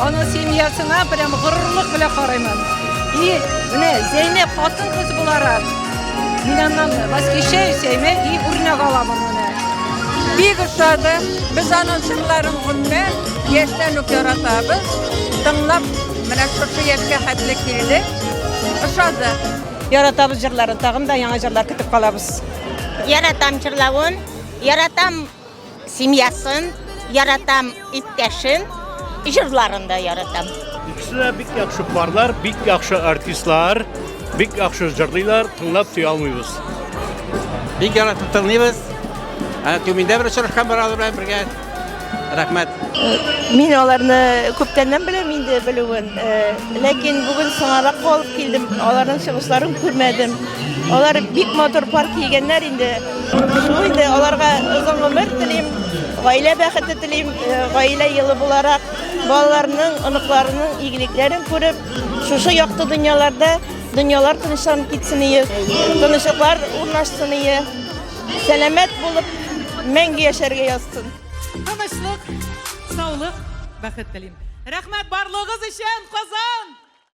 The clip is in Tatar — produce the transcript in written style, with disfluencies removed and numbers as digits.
Onun semiyasına prям gururluk bile qarayman. Zeynep xotin qiz bo'lar. Mendan başka sevmey, o'rnak olaman ona. Bir ustadı, biz onun sırlarını günde yeşten yaratamiz. Dinlab, mana şu yerga hatli keldi. Ustadı. Yaratamiz jırlarını, tag'im da yangi jırlar kitib qolamiz. Yaratam jırlavun, yaratam semyasin, yaratam itteşin. Jırlarında yaratam. İkisi de bik yaxşı barlar, bik yaxşı artistlar, bik yaxşı jırlaylar, tınlap tüy almıyoruz. Bik yaratып тыңлыйбыз. Төмендә бер очрашкан бер алып белән бергә. Рәхмәт. Мин аларны күптәннән беләм инде белүен. Ләкин бүген соңарак калып килдем. Аларның чыгышларын күрмәдем. Алар бик матур парк кигәннәр инде. Шул инде аларга озын гомер телим, гаилә бәхете телим, гаилә елы буларак балаларның, оныкларының игелекләрен күреп, шушы якты дөньялар тынычланып китсен ие, тынычлыклар урнашсын ие, сәламәт булып мәңге яшәргә язсын. Тынычлык, саулык, бәхет телим. Рәхмәт барлыгыгыз өчен, Казан!